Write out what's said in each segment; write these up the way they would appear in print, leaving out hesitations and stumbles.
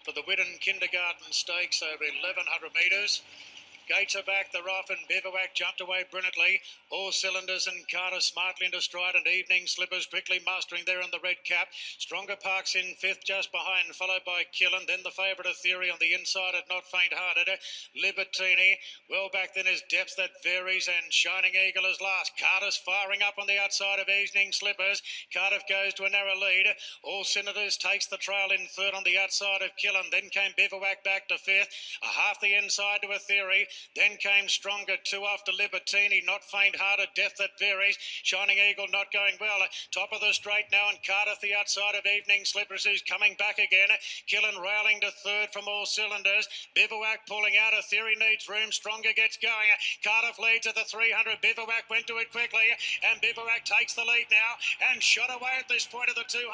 for the Widden Kindergarten Stakes over 1,100 metres. Gates are back, they're off, and Bivouac jumped away brilliantly. All cylinders and Carter smartly into stride, and Evening Slippers quickly mastering there in the red cap. Stronger Parks in fifth just behind, followed by Killen. Then the favourite of Theory on the inside at Not Faint-Hearted. Libertini, well back then is Depth That Varies, and Shining Eagle is last. Carter's firing up on the outside of Evening Slippers. Cardiff goes to a narrow lead. All Senators takes the trail in third on the outside of Killen. Then came Bivouac back to fifth. Half the inside to a Theory. Then came Stronger, two after Libertini, Not Faint-Hearted, Death That Varies, Shining Eagle not going well. Top of the straight now, and Cardiff the outside of Evening Slippers, who's coming back again. Killen railing to third from all cylinders. Bivouac pulling out. A Theory needs room. Stronger gets going. Cardiff leads at the 300. Bivouac went to it quickly, and Bivouac takes the lead now and shot away at this point of the 200.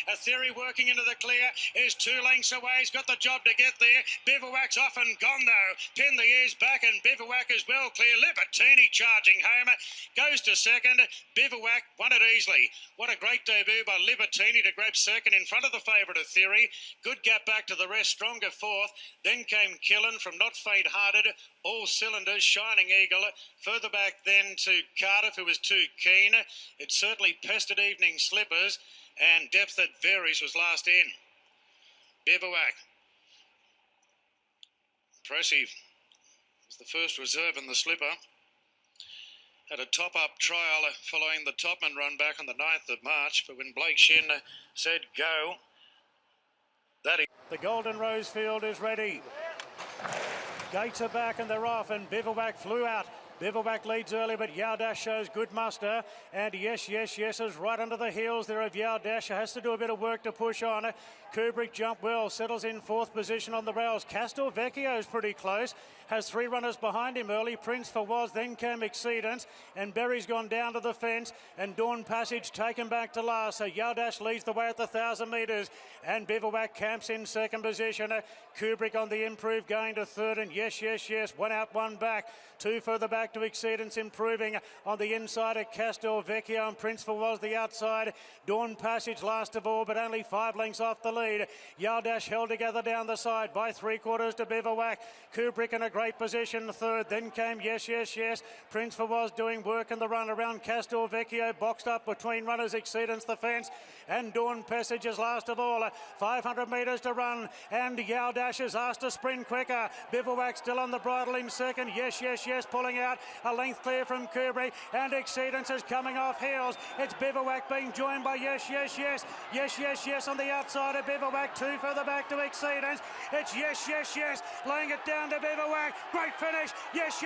A Theory working into the clear is 2 lengths away. He's got the job to get there. Bivouac's off and gone though. Pin the ears back, and Bivouac is well clear. Libertini charging home, goes to second. Bivouac won it easily. What a great debut by Libertini to grab second in front of the favourite of Theory. Good gap back to the rest. Stronger fourth. Then came Killen from Not Faint-Hearted. All cylinders. Shining Eagle. Further back then to Cardiff, who was too keen. It certainly pestered Evening Slippers, and Depth That Varies was last in. Bivouac. Impressive. The first reserve in the slipper. Had a top-up trial following the Topman run back on the 9th of March, but when Blake Shin said go, the Golden Rose field is ready. Gates are back and they're off, and Bivouac flew out. Bivouac leads early, but Yao Dash shows good muster. And yes is right under the heels there of Yao Dash. Has to do a bit of work to push on. Kubrick jumped well, settles in fourth position on the rails. Castelvecchio is pretty close. Has 3 runners behind him early. Prince for Was, then came Exceedance. And Berry's gone down to the fence. And Dawn Passage taken back to last. So Yao Dash leads the way at the 1,000 metres. And Bivouac camps in second position. Kubrick on the improve going to third. And yes. 1 out, 1 back. 2 further back to Exceedance, improving on the inside of Castelvecchio, and Prince for Was the outside. Dawn Passage last of all, but only 5 lengths off the lead. Yao Dash held together down the side by 3/4 to Bivouac. Kubrick in a great position third. Then came yes. Prince for Was doing work in the run around Castelvecchio, boxed up between runners. Exceedance the fence, and Dawn Passage is last of all. 500 metres to run, and Yao Dash is asked to sprint quicker. Bivouac still on the bridle in second. Yes, pulling out a length clear from Kubrick, and Exceedance is coming off heels. It's Bivouac being joined by yes on the outside of Bivouac. 2 further back to Exceedance. It's yes, laying it down to Bivouac. Great finish. Yes.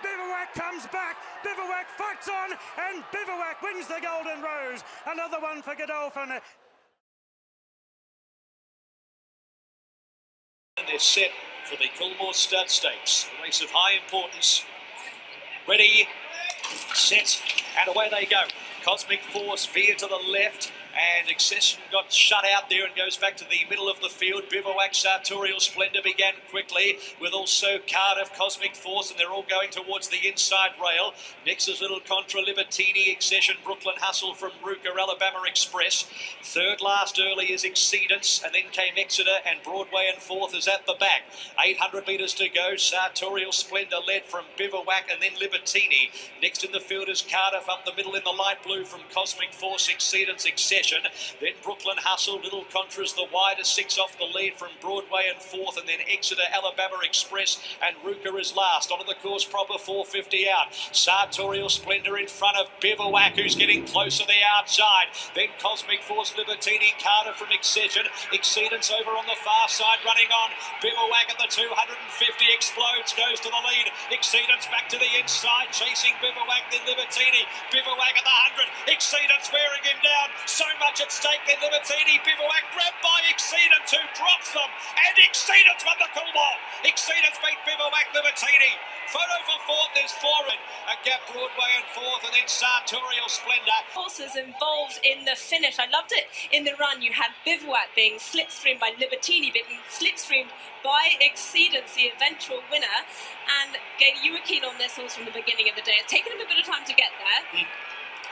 Bivouac comes back. Bivouac fights on, and Bivouac wins the Golden Rose. Another one for Godolphin. And they're set for the Coolmore Stud Stakes, a race of high importance. Ready, set, and away they go. Cosmic Force veered to the left, and Accession got shut out there and goes back to the middle of the field. Bivouac Sartorial Splendor began quickly, with also Cardiff, Cosmic Force, and they're all going towards the inside rail. Next is Little Contra, Libertini, Accession, Brooklyn Hustle from Ruka, Alabama Express. Third last early is Exceedance, and then came Exeter, and Broadway and fourth is at the back. 800 metres to go. Sartorial Splendor led from Bivouac and then Libertini. Next in the field is Cardiff, up the middle in the light blue from Cosmic Force, Exceedance, Accession. Then Brooklyn Hustle, Little Contra's the widest, 6 off the lead from Broadway and fourth, and then Exeter, Alabama Express, and Ruka is last. Onto the course proper, 450 out. Sartorial Splendor in front of Bivouac, who's getting close to the outside. Then Cosmic Force, Libertini, Carter from Excesion. Exceedance over on the far side, running on. Bivouac at the 250, explodes, goes to the lead. Exceedance back to the inside, chasing Bivouac, then Libertini. Bivouac at the 100, Exceedance wearing him down. So much at stake, then Libertini. Bivouac grabbed by Exceedance, who drops them, and Exceedance won the Coolmore. Exceedance beat Bivouac, Libertini. Photo for fourth is forward. A gap Broadway and fourth, and then Sartorial Splendor. Horses involved in the finish. I loved it in the run. You had Bivouac being slipstreamed by Libertini, being slipstreamed by Exceedance, the eventual winner. And again, you were keen on this horse from the beginning of the day. It's taken him a bit of time to get there.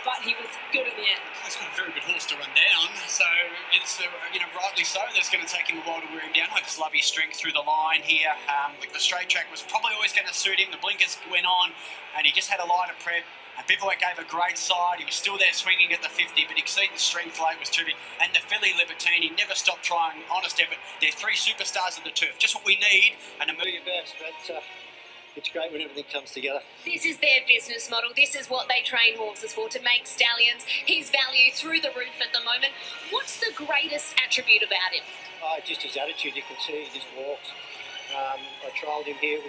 but he was good in the end. He's got a very good horse to run down, so it's rightly so. That's going to take him a while to wear him down. I just love his strength through the line here. The straight track was probably always going to suit him. The blinkers went on, and he just had a line of prep. And Bivouac gave a great side. He was still there swinging at the 50, but Exceedance strength late was terrific. And the filly Libertini never stopped trying. Honest effort. They're three superstars of the turf. Just what we need. And do your best, but it's great when everything comes together. This is their business model. This is what they train horses for, to make stallions. His value through the roof at the moment. What's the greatest attribute about him? Just his attitude. You can see he just walks. I trialled him here.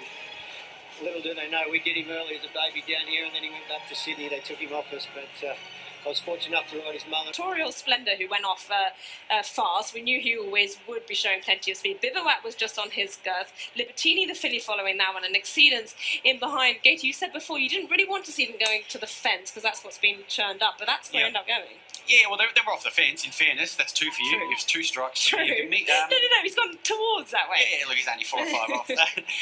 Little do they know, we get him early as a baby down here, and then he went back to Sydney. They took him off us, but I was fortunate enough to ride his mother. Victorial Splendour, who went off fast, we knew he always would be showing plenty of speed. Bivouac was just on his girth. Libertini, the filly, following that one, and Exceedance in behind. Gator, you said before you didn't really want to see them going to the fence because that's what's been churned up, but that's where they end up going. Yeah, well, they were off the fence, in fairness. That's two for you. True. It was two strikes True. for you. No, he's gone towards that way. Yeah, look, he's only 4 or 5 off.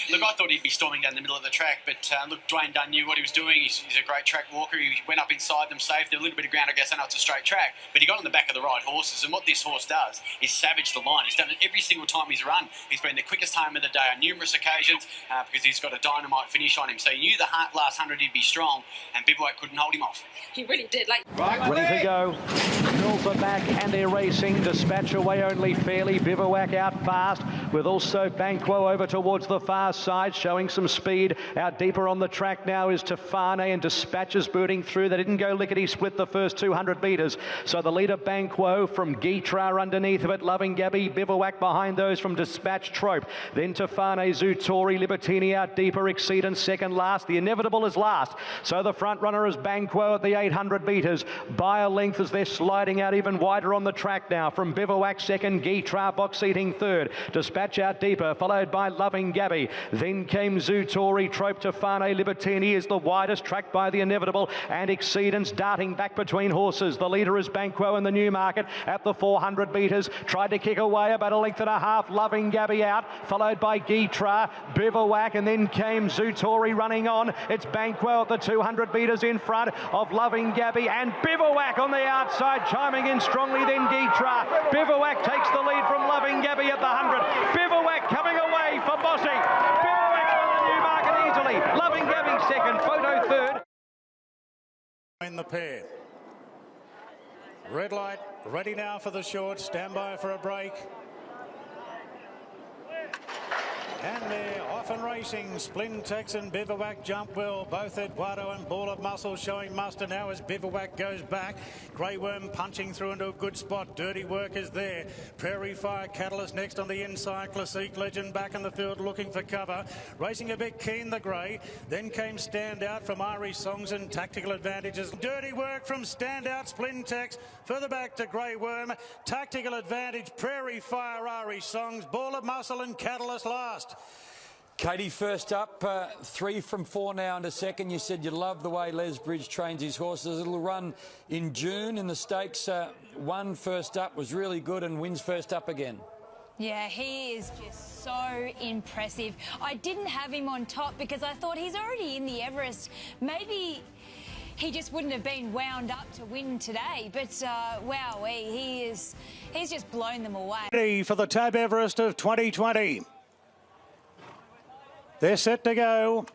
Look, I thought he'd be storming down the middle of the track, but look, Dwayne Dunn knew what he was doing. He's a great track walker. He went up inside them safe. Did a little bit of ground, I guess. I know it's a straight track, but he got on the back of the right horses, and what this horse does is savage the line. He's done it every single time he's run. He's been the quickest home of the day on numerous occasions because he's got a dynamite finish on him. So he knew the last 100 he'd be strong, and Bivouac couldn't hold him off. He really did. Ready to go. Mills are back and they're racing. Dispatch away only fairly. Bivouac out fast with also Banquo over towards the far side, showing some speed. Out deeper on the track now is Tefane, and Dispatch is booting through. They didn't go lickety-split the first 200 metres. So the leader Banquo from Guitra underneath of it. Loving Gabby, Bivouac behind those from Dispatch, Trope. Then Tefane, Zutori, Libertini out deeper. Exceedance second last. The Inevitable is last. So the front runner is Banquo at the 800 metres. By a length as they're sliding out even wider on the track now. From Bivouac second, Guitra box seating third. Dispatch out deeper, followed by Loving Gabby. Then came Zutori, Trope, Tefane, Libertini is the widest, tracked by the Inevitable, and Exceedance darting back between horses. The leader is Banquo in the Newmarket at the 400 metres. Tried to kick away about a length and a half. Loving Gabby out, followed by Guitra, Bivouac, and then came Zutori running on. It's Banquo at the 200 metres in front of Loving Gabby, and Bivouac on the outside, chiming in strongly, then Guitra. Bivouac takes the lead from Loving Gabby at the 100. Bivouac coming away for Bossy. Bivouac on the Newmarket easily. Loving Gabby second, Photo third. In the pair. Red light, ready now for the short. Stand by for a break. And they're off and racing. Splintex and Bivouac jump well. Both Eduardo and Ball of Muscle showing muster now as Bivouac goes back. Grey Worm punching through into a good spot. Dirty Work is there. Prairie Fire Catalyst next on the inside. Classique Legend back in the field looking for cover. Racing a bit keen, the grey. Then came Standout from Irish Songs and Tactical Advantages. Dirty Work from Standout, Splintex. Further back to Grey Worm. Tactical Advantage, Prairie Fire, Irish Songs. Ball of Muscle and Catalyst last. Katie, first up, 3 from 4 now into second. You said you love the way Les Bridge trains his horses. A little run in June in the stakes. Won first up, was really good, and wins first up again. Yeah, he is just so impressive. I didn't have him on top because I thought he's already in the Everest. Maybe he just wouldn't have been wound up to win today. But, wow, he's just blown them away. Ready for the Tab Everest of 2020. They're set to go.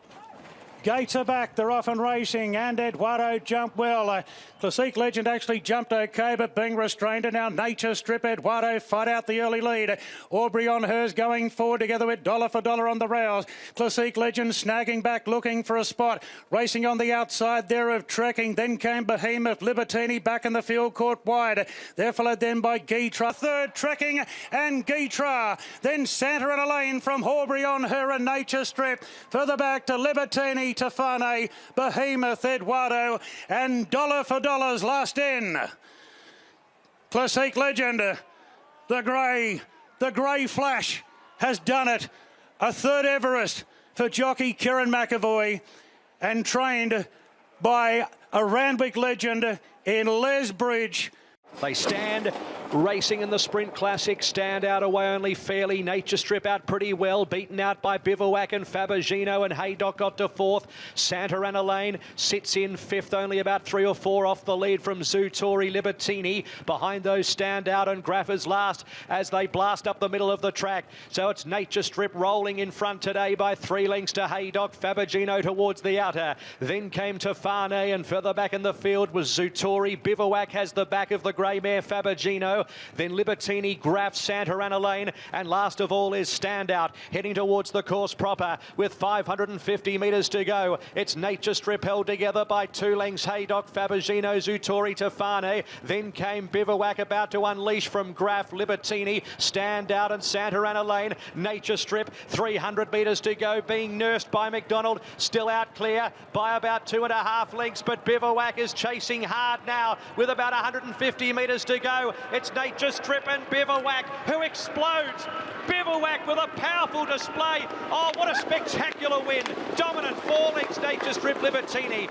Gates are back, they're off and racing, and Eduardo jumped well. Classique Legend actually jumped okay, but being restrained, and now Nature Strip. Eduardo fight out the early lead. Aubrey on hers going forward together with Dollar for Dollar on the rails. Classique Legend snagging back, looking for a spot. Racing on the outside there of Trekking. Then came Behemoth, Libertini back in the field, caught wide. They're followed then by Guitra. Third, Trekking and Guitra. Then Santa and Elaine from Aubrey on her and Nature Strip. Further back to Libertini, Tefane, Behemoth, Eduardo, and Dollar for Dollars last in. Classique Legend, the grey flash has done it. A third Everest for jockey Kieran McAvoy, and trained by a Randwick legend in Les Bridge. They stand Racing in the Sprint Classic, stand out away only fairly. Nature Strip out pretty well, beaten out by Bivouac and Fabergino, and Haydock got to fourth. Santa Ana Lane sits in fifth, only about 3 or 4 off the lead from Zutori Libertini. Behind those stand out and Graffers last as they blast up the middle of the track. So it's Nature Strip rolling in front today by 3 lengths to Haydock. Fabergino towards the outer. Then came Tofane, and further back in the field was Zutori. Bivouac has the back of the grey mare Fabergino. Then Libertini, Graff, Santa Ana Lane, and last of all is Standout, heading towards the course proper with 550 metres to go. It's Nature Strip held together by 2 lengths, Haydock, Fabergino, Zutori, Tofane. Then came Bivouac about to unleash from Graff, Libertini, Standout and Santa Ana Lane. Nature Strip, 300 metres to go, being nursed by McDonald, still out clear by about 2.5 lengths, but Bivouac is chasing hard now with about 150 metres to go. It's Nature Strip and Bivouac who explodes. Bivouac with a powerful display. Oh, what a spectacular win. Dominant 4 lengths Nature Strip Libertini.